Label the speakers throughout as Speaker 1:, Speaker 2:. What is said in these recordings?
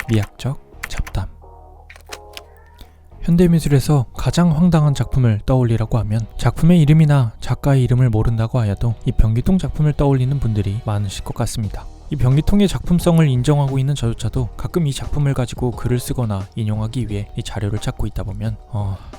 Speaker 1: 미학적 잡담. 현대미술에서 가장 황당한 작품을 떠올리라고 하면 작품의 이름이나 작가의 이름을 모른다고 하여도 이 변기통 작품을 떠올리는 분들이 많으실 것 같습니다. 이 변기통의 작품성을 인정하고 있는 저조차도 가끔 이 작품을 가지고 글을 쓰거나 인용하기 위해 이 자료를 찾고 있다 보면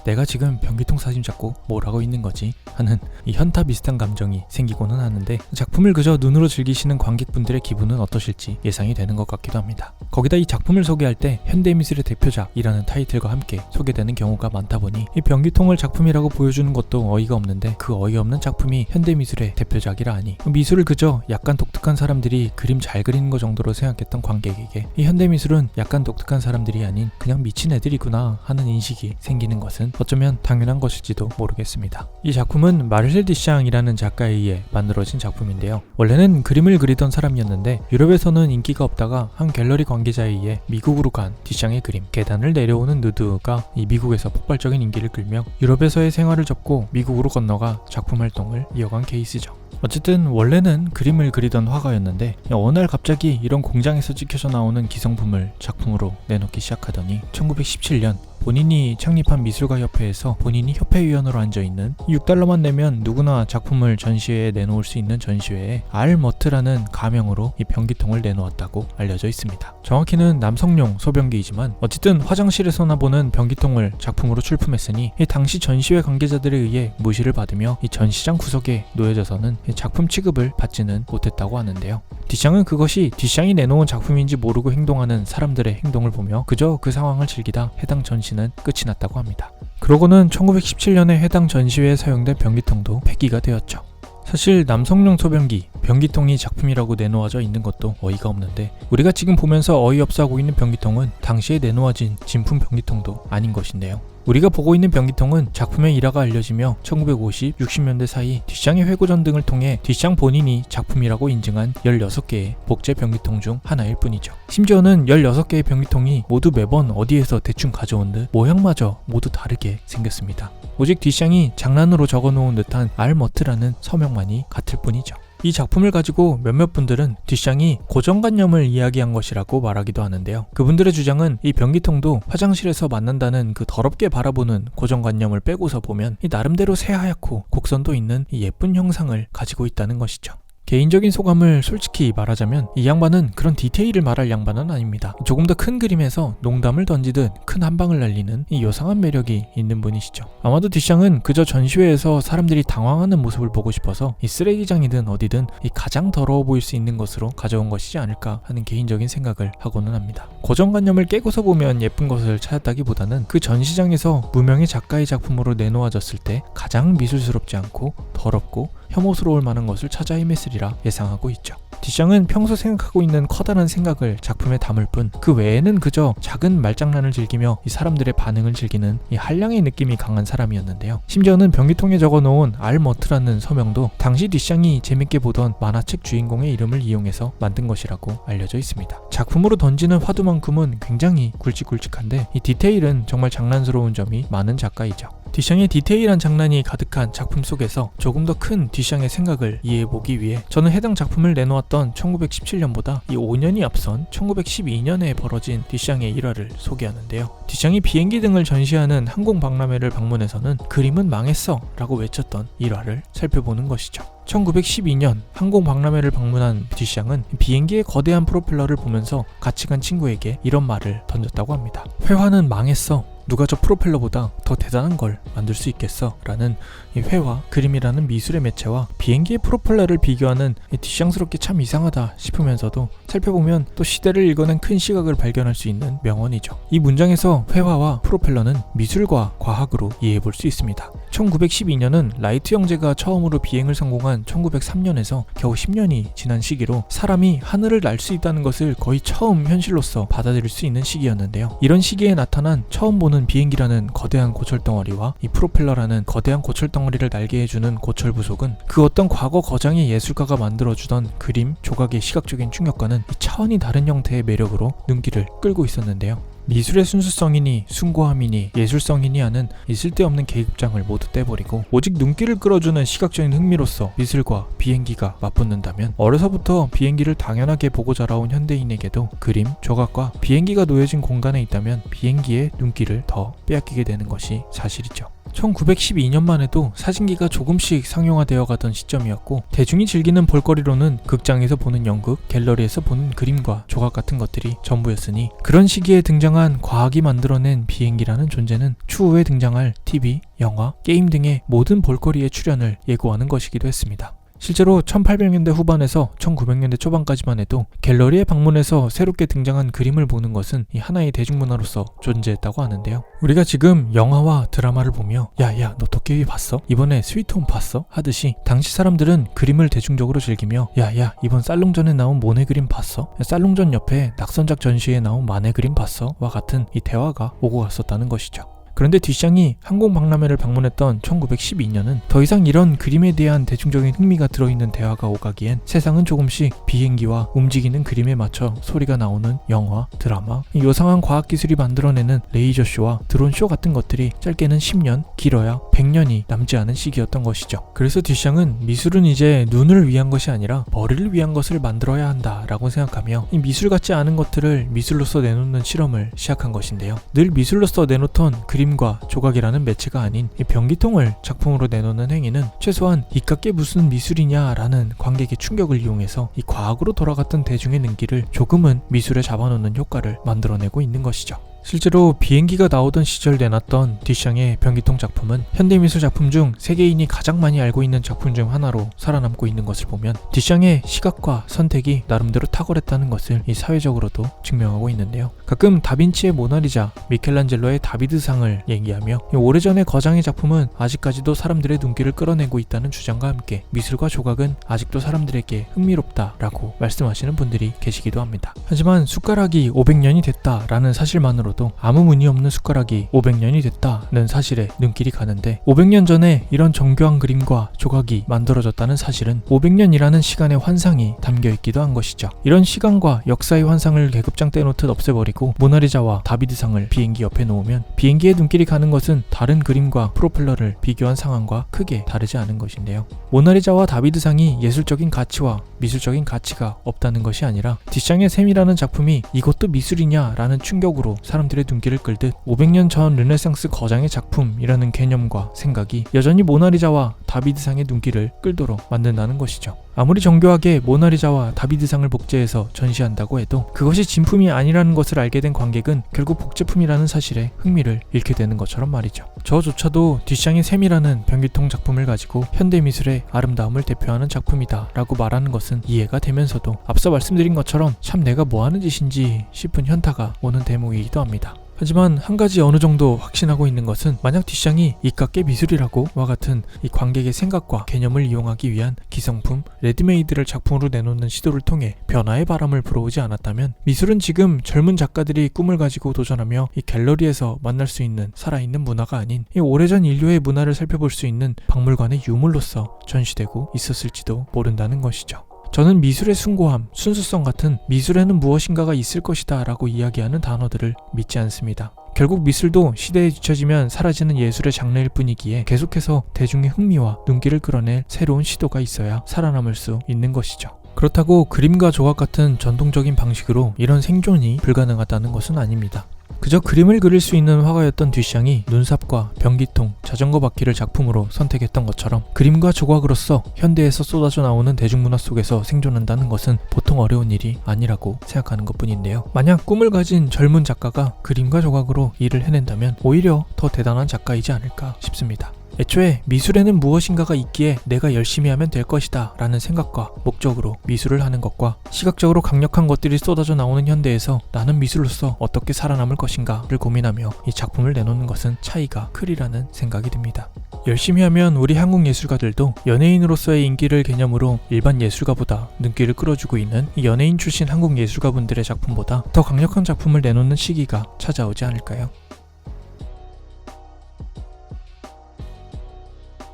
Speaker 1: 내가 지금 변기통 사진 잡고 뭘 하고 있는 거지? 하는 이 현타 비슷한 감정이 생기고는 하는데, 작품을 그저 눈으로 즐기시는 관객분들의 기분은 어떠실지 예상이 되는 것 같기도 합니다. 거기다 이 작품을 소개할 때 현대미술의 대표작이라는 타이틀과 함께 소개되는 경우가 많다 보니 이 변기통을 작품이라고 보여주는 것도 어이가 없는데, 그 어이없는 작품이 현대미술의 대표작이라 하니 미술을 그저 약간 독특한 사람들이 그림 잘 그리는 것 정도로 생각했던 관객에게 이 현대미술은 약간 독특한 사람들이 아닌 그냥 미친 애들이구나 하는 인식이 생기는 것은 어쩌면 당연한 것일지도 모르겠습니다. 이 작품은 마르셀 디샹이라는 작가에 의해 만들어진 작품인데요. 원래는 그림을 그리던 사람이었는데 유럽에서는 인기가 없다가 한 갤러리 관계자에 의해 미국으로 간 디샹의 그림 계단을 내려오는 누드가 이 미국에서 폭발적인 인기를 끌며 유럽에서의 생활을 접고 미국으로 건너가 작품 활동을 이어간 케이스죠. 어쨌든 원래는 그림을 그리던 화가였는데 어느 날 갑자기 이런 공장에서 찍혀져 나오는 기성품을 작품으로 내놓기 시작하더니 1917년 본인이 창립한 미술가협회에서 본인이 협회위원으로 앉아있는 $6만 내면 누구나 작품을 전시회에 내놓을 수 있는 전시회에 알머트라는 가명으로 이 변기통을 내놓았다고 알려져 있습니다. 정확히는 남성용 소변기이지만 어쨌든 화장실에서나 보는 변기통을 작품으로 출품했으니 이 당시 전시회 관계자들에 의해 무시를 받으며 이 전시장 구석에 놓여져서는 이 작품 취급을 받지는 못했다고 하는데요. 디샹은 그것이 디샹이 내놓은 작품인지 모르고 행동하는 사람들의 행동을 보며 그저 그 상황을 즐기다 해당 전시는 끝이 났다고 합니다. 그러고는 1917년에 해당 전시회에 사용된 변기통도 폐기가 되었죠. 사실 남성용 소변기, 변기통이 작품이라고 내놓아져 있는 것도 어이가 없는데, 우리가 지금 보면서 어이없어 하고 있는 변기통은 당시에 내놓아진 진품 변기통도 아닌 것인데요. 우리가 보고 있는 변기통은 작품의 일화가 알려지며 1950, 60년대 사이 디샹의 회고전 등을 통해 디샹 본인이 작품이라고 인증한 16개의 복제 변기통 중 하나일 뿐이죠. 심지어는 16개의 변기통이 모두 매번 어디에서 대충 가져온 듯 모양마저 모두 다르게 생겼습니다. 오직 디샹이 장난으로 적어놓은 듯한 알머트라는 서명만이 같을 뿐이죠. 이 작품을 가지고 몇몇 분들은 디샹이 고정관념을 이야기한 것이라고 말하기도 하는데요. 그분들의 주장은 이 변기통도 화장실에서 만난다는 그 더럽게 바라보는 고정관념을 빼고서 보면 이 나름대로 새하얗고 곡선도 있는 이 예쁜 형상을 가지고 있다는 것이죠. 개인적인 소감을 솔직히 말하자면 이 양반은 그런 디테일을 말할 양반은 아닙니다. 조금 더 큰 그림에서 농담을 던지듯 큰 한방을 날리는 이 요상한 매력이 있는 분이시죠. 아마도 디샹은 그저 전시회에서 사람들이 당황하는 모습을 보고 싶어서 이 쓰레기장이든 어디든 이 가장 더러워 보일 수 있는 것으로 가져온 것이지 않을까 하는 개인적인 생각을 하고는 합니다. 고정관념을 깨고서 보면 예쁜 것을 찾았다기보다는 그 전시장에서 무명의 작가의 작품으로 내놓아졌을 때 가장 미술스럽지 않고 더럽고 혐오스러울 만한 것을 찾아 헤맸으리라 예상하고 있죠. 디샹은 평소 생각하고 있는 커다란 생각을 작품에 담을 뿐 그 외에는 그저 작은 말장난을 즐기며 이 사람들의 반응을 즐기는 이 한량의 느낌이 강한 사람이었는데요. 심지어는 변기통에 적어놓은 알머트라는 서명도 당시 디샹이 재밌게 보던 만화책 주인공의 이름을 이용해서 만든 것이라고 알려져 있습니다. 작품으로 던지는 화두만큼은 굉장히 굵직굵직한데 이 디테일은 정말 장난스러운 점이 많은 작가이죠. 디샹의 디테일한 장난이 가득한 작품 속에서 조금 더 큰 디샹의 생각을 이해해보기 위해 저는 해당 작품을 내놓았던 1917년보다 이 5년이 앞선 1912년에 벌어진 디샹의 일화를 소개하는데요. 디샹이 비행기 등을 전시하는 항공박람회를 방문해서는 그림은 망했어 라고 외쳤던 일화를 살펴보는 것이죠. 1912년 항공박람회를 방문한 디샹은 비행기의 거대한 프로펠러를 보면서 같이 간 친구에게 이런 말을 던졌다고 합니다. 회화는 망했어. 누가 저 프로펠러보다 더 대단한 걸 만들 수 있겠어? 라는 이 회화, 그림이라는 미술의 매체와 비행기의 프로펠러를 비교하는 디샹스럽게 참 이상하다 싶으면서도 살펴보면 또 시대를 읽어낸 큰 시각을 발견할 수 있는 명언이죠. 이 문장에서 회화와 프로펠러는 미술과 과학으로 이해해볼 수 있습니다. 1912년은 라이트 형제가 처음으로 비행을 성공한 1903년에서 겨우 10년이 지난 시기로 사람이 하늘을 날 수 있다는 것을 거의 처음 현실로서 받아들일 수 있는 시기였는데요. 이런 시기에 나타난 처음 보는 비행기라는 거대한 고철덩어리와 이 프로펠러라는 거대한 고철덩어리를 날게 해주는 고철 부속은 그 어떤 과거 거장의 예술가가 만들어주던 그림, 조각의 시각적인 충격과는 차원이 다른 형태의 매력으로 눈길을 끌고 있었는데요. 미술의 순수성이니 숭고함이니 예술성이니 하는 이 쓸데없는 계급장을 모두 떼버리고 오직 눈길을 끌어주는 시각적인 흥미로서 미술과 비행기가 맞붙는다면 어려서부터 비행기를 당연하게 보고 자라온 현대인에게도 그림, 조각과 비행기가 놓여진 공간에 있다면 비행기의 눈길을 더 빼앗기게 되는 것이 사실이죠. 1912년만 해도 사진기가 조금씩 상용화되어 가던 시점이었고 대중이 즐기는 볼거리로는 극장에서 보는 연극, 갤러리에서 보는 그림과 조각 같은 것들이 전부였으니 그런 시기에 등장한 과학이 만들어낸 비행기라는 존재는 추후에 등장할 TV, 영화, 게임 등의 모든 볼거리의 출현을 예고하는 것이기도 했습니다. 실제로 1800년대 후반에서 1900년대 초반까지만 해도 갤러리에 방문해서 새롭게 등장한 그림을 보는 것은 이 하나의 대중문화로서 존재했다고 하는데요. 우리가 지금 영화와 드라마를 보며 야야 너 도깨비 봤어? 이번에 스위트홈 봤어? 하듯이 당시 사람들은 그림을 대중적으로 즐기며 야야 이번 살롱전에 나온 모네 그림 봤어? 살롱전 옆에 낙선작 전시회에 나온 마네 그림 봤어? 와 같은 이 대화가 오고 갔었다는 것이죠. 그런데 뒷샹이 항공박람회를 방문했던 1912년은 더 이상 이런 그림에 대한 대중적인 흥미가 들어있는 대화가 오가기엔 세상은 조금씩 비행기와 움직이는 그림에 맞춰 소리가 나오는 영화, 드라마, 요상한 과학기술이 만들어내는 레이저쇼와 드론쇼 같은 것들이 짧게는 10년, 길어야 100년이 남지 않은 시기였던 것이죠. 그래서 뒷샹은 미술은 이제 눈을 위한 것이 아니라 머리를 위한 것을 만들어야 한다라고 생각하며 이 미술 같지 않은 것들을 미술로서 내놓는 실험을 시작한 것인데요. 늘 미술로서 내놓던 그림과 조각이라는 매체가 아닌 이 변기통을 작품으로 내놓는 행위는 최소한 이깟게 무슨 미술이냐라는 관객의 충격을 이용해서 이 과학으로 돌아갔던 대중의 눈길을 조금은 미술에 잡아놓는 효과를 만들어내고 있는 것이죠. 실제로 비행기가 나오던 시절 내놨던 뒷샹의 변기통 작품은 현대미술 작품 중 세계인이 가장 많이 알고 있는 작품 중 하나로 살아남고 있는 것을 보면 뒷샹의 시각과 선택이 나름대로 탁월했다는 것을 이 사회적으로도 증명하고 있는데요. 가끔 다빈치의 모나리자, 미켈란젤로의 다비드상을 얘기하며 오래전의 거장의 작품은 아직까지도 사람들의 눈길을 끌어내고 있다는 주장과 함께 미술과 조각은 아직도 사람들에게 흥미롭다라고 말씀하시는 분들이 계시기도 합니다. 하지만 숟가락이 500년이 됐다라는 사실만으로 아무 무늬 없는 숟가락이 500년이 됐다는 사실에 눈길이 가는데 500년 전에 이런 정교한 그림과 조각이 만들어졌다는 사실은 500년이라는 시간의 환상이 담겨있기도 한 것이죠. 이런 시간과 역사의 환상을 계급장 떼놓듯 없애버리고 모나리자와 다비드상을 비행기 옆에 놓으면 비행기에 눈길이 가는 것은 다른 그림과 프로펠러를 비교한 상황과 크게 다르지 않은 것인데요. 모나리자와 다비드상이 예술적인 가치와 미술적인 가치가 없다는 것이 아니라 뒷샹의 샘이라는 작품이 이것도 미술이냐라는 충격으로 사람들의 눈길을 끌듯 500년 전 르네상스 거장의 작품이라는 개념과 생각이 여전히 모나리자와 다비드상의 눈길을 끌도록 만든다는 것이죠. 아무리 정교하게 모나리자와 다비드상을 복제해서 전시한다고 해도 그것이 진품이 아니라는 것을 알게 된 관객은 결국 복제품이라는 사실에 흥미를 잃게 되는 것처럼 말이죠. 저조차도 뒷샹의 샘이라는 변기통 작품을 가지고 현대미술의 아름다움을 대표하는 작품이다 라고 말하는 것은 이해가 되면서도 앞서 말씀드린 것처럼 참 내가 뭐하는 짓인지 싶은 현타가 오는 대목이기도 합니다. 하지만 한 가지 어느 정도 확신하고 있는 것은 만약 뒷샹이 이깟게 미술이라고 와 같은 이 관객의 생각과 개념을 이용하기 위한 기성품, 레드메이드를 작품으로 내놓는 시도를 통해 변화의 바람을 불어오지 않았다면 미술은 지금 젊은 작가들이 꿈을 가지고 도전하며 이 갤러리에서 만날 수 있는 살아있는 문화가 아닌 이 오래전 인류의 문화를 살펴볼 수 있는 박물관의 유물로서 전시되고 있었을지도 모른다는 것이죠. 저는 미술의 숭고함, 순수성 같은 미술에는 무엇인가가 있을 것이다 라고 이야기하는 단어들을 믿지 않습니다. 결국 미술도 시대에 뒤처지면 사라지는 예술의 장르일 뿐이기에 계속해서 대중의 흥미와 눈길을 끌어낼 새로운 시도가 있어야 살아남을 수 있는 것이죠. 그렇다고 그림과 조각 같은 전통적인 방식으로 이런 생존이 불가능하다는 것은 아닙니다. 그저 그림을 그릴 수 있는 화가였던 뒷샹이 눈삽과 변기통, 자전거 바퀴를 작품으로 선택했던 것처럼 그림과 조각으로서 현대에서 쏟아져 나오는 대중문화 속에서 생존한다는 것은 보통 어려운 일이 아니라고 생각하는 것뿐인데요. 만약 꿈을 가진 젊은 작가가 그림과 조각으로 일을 해낸다면 오히려 더 대단한 작가이지 않을까 싶습니다. 애초에 미술에는 무엇인가가 있기에 내가 열심히 하면 될 것이다 라는 생각과 목적으로 미술을 하는 것과 시각적으로 강력한 것들이 쏟아져 나오는 현대에서 나는 미술로서 어떻게 살아남을 것인가를 고민하며 이 작품을 내놓는 것은 차이가 크리라는 생각이 듭니다. 열심히 하면 우리 한국 예술가들도 연예인으로서의 인기를 개념으로 일반 예술가보다 눈길을 끌어주고 있는 이 연예인 출신 한국 예술가분들의 작품보다 더 강력한 작품을 내놓는 시기가 찾아오지 않을까요?